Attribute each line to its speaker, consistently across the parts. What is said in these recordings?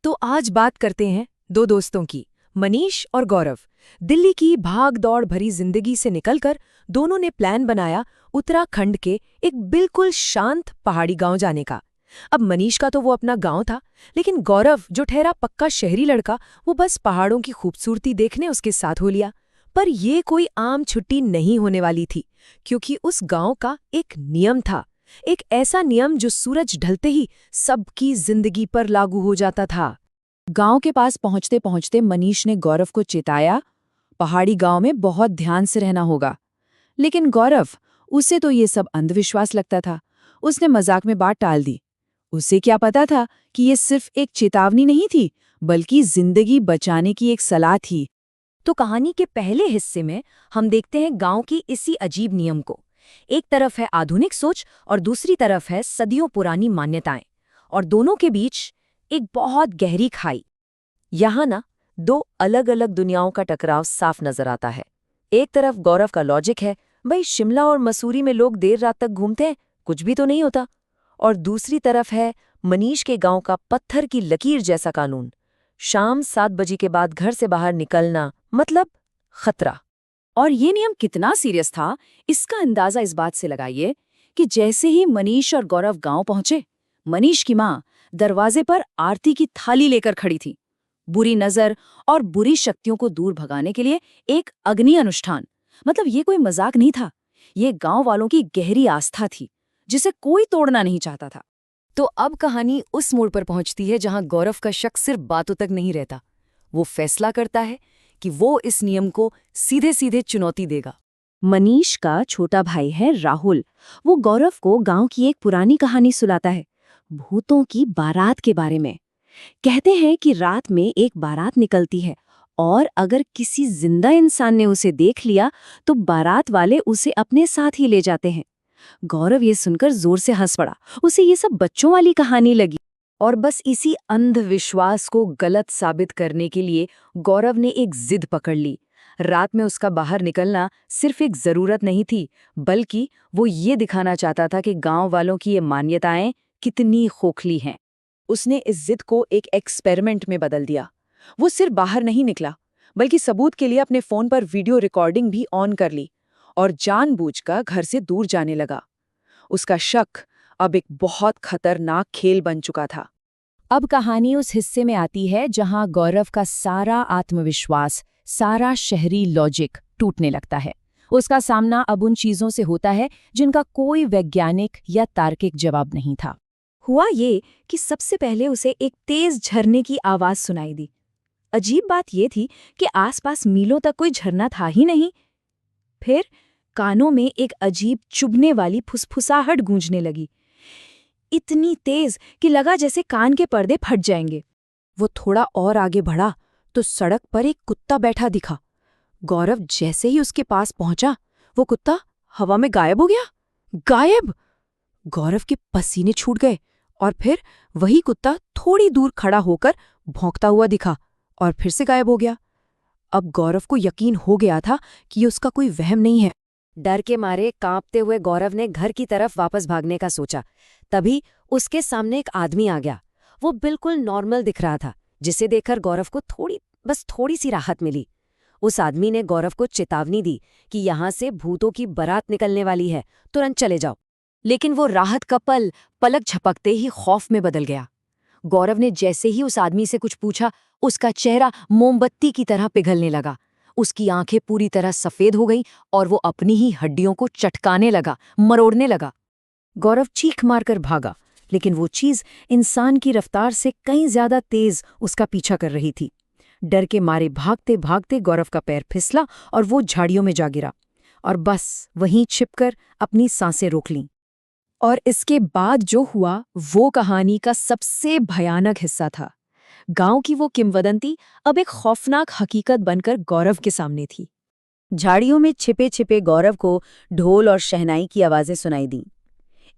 Speaker 1: तो आज बात करते हैं दो दोस्तों की, मनीष और गौरव। दिल्ली की भाग दौड़ भरी जिंदगी से निकलकर दोनों ने प्लान बनाया उत्तराखंड के एक बिल्कुल शांत पहाड़ी गांव जाने का। अब मनीष का तो वो अपना गांव था, लेकिन गौरव जो ठहरा पक्का शहरी लड़का, वो बस पहाड़ों की खूबसूरती देखने उसके साथ हो लिया। पर ये कोई आम छुट्टी नहीं होने वाली थी, क्योंकि उस गांव का एक नियम था, एक ऐसा नियम जो सूरज ढलते ही सबकी जिंदगी पर लागू हो जाता था। गांव के पास पहुंचते पहुंचते मनीष ने गौरव को चेताया, पहाड़ी गांव में बहुत ध्यान से रहना होगा। लेकिन गौरव, उसे तो ये सब अंधविश्वास लगता था। उसने मजाक में बात टाल दी। उसे क्या पता था कि ये सिर्फ एक चेतावनी नहीं थी, बल्कि जिंदगी बचाने की एक सलाह थी। तो कहानी के पहले हिस्से में हम देखते हैं गांव की इसी अजीब नियम को। एक तरफ है आधुनिक सोच और दूसरी तरफ है सदियों पुरानी मान्यताएं, और दोनों के बीच एक बहुत गहरी खाई। यहाँ ना दो अलग अलग दुनियाओं का टकराव साफ नजर आता है। एक तरफ गौरव का लॉजिक है, भाई शिमला और मसूरी में लोग देर रात तक घूमते हैं, कुछ भी तो नहीं होता। और दूसरी तरफ है मनीष के गांव का पत्थर की लकीर जैसा कानून। शाम 7 बजे के बाद घर से बाहर निकलना मतलब खतरा। और ये नियम कितना सीरियस था, इसका अंदाजा इस बात से लगाइए कि जैसे ही मनीष और गौरव गांव पहुंचे, मनीष की मां दरवाजे पर आरती की थाली लेकर खड़ी थी। बुरी नजर और बुरी शक्तियों को दूर भगाने के लिए एक अग्नि अनुष्ठान। मतलब ये कोई मजाक नहीं था, ये गांव वालों की गहरी आस्था थी, जिसे कोई तोड़ना नहीं चाहता था। तो अब कहानी उस मोड़ पर पहुंचती है जहां गौरव का शक सिर्फ बातों तक नहीं रहता। वो फैसला करता है कि वो इस नियम को सीधे सीधे चुनौती देगा। मनीष का छोटा भाई है राहुल। वो गौरव को गांव की एक पुरानी कहानी सुनाता है, भूतों की बारात के बारे में। कहते हैं कि रात में एक बारात निकलती है, और अगर किसी जिंदा इंसान ने उसे देख लिया तो बारात वाले उसे अपने साथ ही ले जाते हैं। गौरव ये सुनकर जोर से हंस पड़ा। उसे ये सब बच्चों वाली कहानी लगी, और बस इसी अंधविश्वास को गलत साबित करने के लिए गौरव ने एक जिद पकड़ ली। रात में उसका बाहर निकलना सिर्फ एक जरूरत नहीं थी, बल्कि वो ये दिखाना चाहता था कि गांव वालों की ये मान्यताएं कितनी खोखली हैं। उसने इस जिद को एक एक्सपेरिमेंट में बदल दिया। वो सिर्फ बाहर नहीं निकला, बल्कि सबूत के लिए अपने फोन पर वीडियो रिकॉर्डिंग भी ऑन कर ली और जानबूझकर घर से दूर जाने लगा। उसका शक अब एक बहुत खतरनाक खेल बन चुका था। अब कहानी उस हिस्से में आती है जहां गौरव का सारा आत्मविश्वास, सारा शहरी लॉजिक टूटने लगता है। उसका सामना अब उन चीजों से होता है जिनका कोई वैज्ञानिक या तार्किक जवाब नहीं था। हुआ ये कि सबसे पहले उसे एक तेज झरने की आवाज सुनाई दी। अजीब बात ये थी कि आसपास मीलों तक कोई झरना था ही नहीं। फिर कानों में एक अजीब चुभने वाली फुसफुसाहट गूंजने लगी, इतनी तेज कि लगा जैसे कान के पर्दे फट जाएंगे। वो थोड़ा और आगे बढ़ा तो सड़क पर एक कुत्ता बैठा दिखा। गौरव जैसे ही उसके पास पहुंचा, वो कुत्ता हवा में गायब हो गया। गायब! गौरव के पसीने छूट गए, और फिर वही कुत्ता थोड़ी दूर खड़ा होकर भौंकता हुआ दिखा और फिर से गायब हो गया। अब गौरव को यकीन हो गया था कि ये उसका कोई वहम नहीं है। डर के मारे कांपते हुए गौरव ने घर की तरफ वापस भागने का सोचा। तभी उसके सामने एक आदमी आ गया। वो बिल्कुल नॉर्मल दिख रहा था, जिसे देखकर गौरव को थोड़ी सी राहत मिली। उस आदमी ने गौरव को चेतावनी दी कि यहाँ से भूतों की बारात निकलने वाली है, तुरंत चले जाओ। लेकिन वो राहत का पल पलक झपकते ही खौफ में बदल गया। गौरव ने जैसे ही उस आदमी से कुछ पूछा, उसका चेहरा मोमबत्ती की तरह पिघलने लगा। उसकी आंखें पूरी तरह सफेद हो गईं और वो अपनी ही हड्डियों को चटकाने लगा, मरोड़ने लगा। गौरव चीख मारकर भागा, लेकिन वो चीज इंसान की रफ्तार से कहीं ज्यादा तेज उसका पीछा कर रही थी। डर के मारे भागते भागते गौरव का पैर फिसला और वो झाड़ियों में जा गिरा, और बस वहीं छिपकर अपनी सांसें रोक लीं। और इसके बाद जो हुआ वो कहानी का सबसे भयानक हिस्सा था। गांव की वो किंवदंती अब एक खौफनाक हकीकत बनकर गौरव के सामने थी। झाड़ियों में छिपे छिपे गौरव को ढोल और शहनाई की आवाजें सुनाई दी।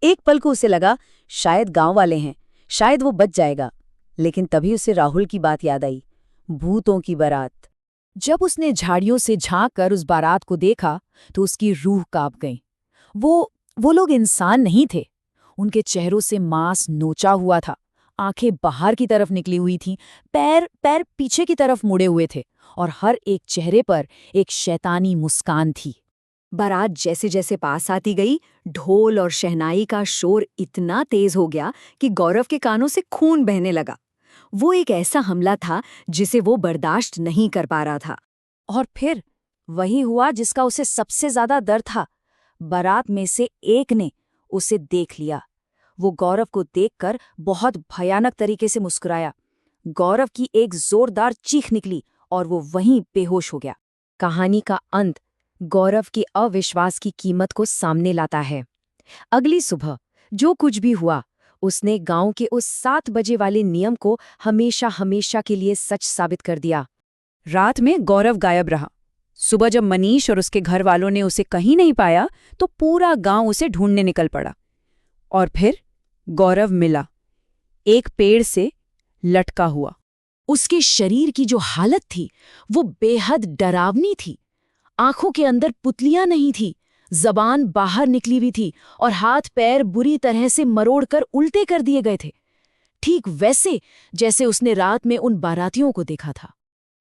Speaker 1: एक पल को उसे लगा शायद गांव वाले हैं, शायद वो बच जाएगा। लेकिन तभी उसे राहुल की बात याद आई, भूतों की बारात। जब उसने झाड़ियों से झांक कर उस बारात को देखा तो उसकी रूह कांप गई। वो लोग इंसान नहीं थे। उनके चेहरों से मांस नोचा हुआ था,
Speaker 2: आंखें बाहर की तरफ निकली हुई थीं, पैर पैर पीछे की तरफ मुड़े हुए थे और हर एक चेहरे पर एक शैतानी मुस्कान थी।
Speaker 3: बारात जैसे जैसे पास आती गई, ढोल और शहनाई का शोर इतना तेज हो गया कि गौरव के कानों से खून बहने लगा। वो एक ऐसा हमला था जिसे वो बर्दाश्त नहीं कर पा रहा था।
Speaker 2: और फिर वही हुआ जिसका उसे सबसे ज्यादा डर था। बारात में से एक ने उसे देख लिया। वो गौरव को देखकर बहुत भयानक तरीके से मुस्कुराया। गौरव की एक जोरदार चीख निकली और वो वहीं बेहोश हो गया।
Speaker 1: कहानी का अंत गौरव के अविश्वास की कीमत को सामने लाता है। अगली सुबह जो कुछ भी हुआ, उसने गांव के उस 7 बजे वाले नियम को हमेशा हमेशा के लिए सच साबित कर दिया।
Speaker 2: रात में गौरव गायब रहा। सुबह जब मनीष और उसके घर वालों ने उसे कहीं नहीं पाया तो पूरा गांव उसे ढूंढने निकल पड़ा। और फिर गौरव मिला, एक पेड़ से लटका हुआ।
Speaker 3: उसके शरीर की जो हालत थी वो बेहद डरावनी थी। आंखों के अंदर पुतलियां नहीं थी, जबान बाहर निकली हुई थी और हाथ पैर बुरी तरह से मरोड़कर उल्टे कर दिए गए थे, ठीक वैसे जैसे उसने रात में उन बारातियों को देखा था।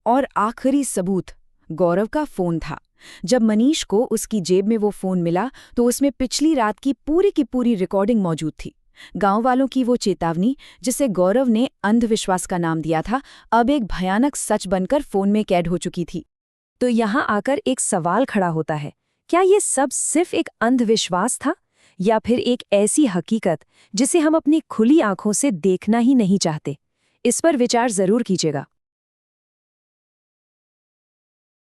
Speaker 1: और आखिरी सबूत गौरव का फोन था। जब मनीष को उसकी जेब में वो फोन मिला तो उसमें पिछली रात की पूरी रिकॉर्डिंग मौजूद थी। गांव वालों की वो चेतावनी, जिसे गौरव ने अंधविश्वास का नाम दिया था, अब एक भयानक सच बनकर फोन में कैद हो चुकी थी। तो यहाँ आकर एक सवाल खड़ा होता है, क्या ये सब सिर्फ एक अंधविश्वास था या फिर एक ऐसी हकीकत जिसे हम अपनी खुली आंखों से देखना ही नहीं चाहते? इस पर विचार जरूर कीजिएगा।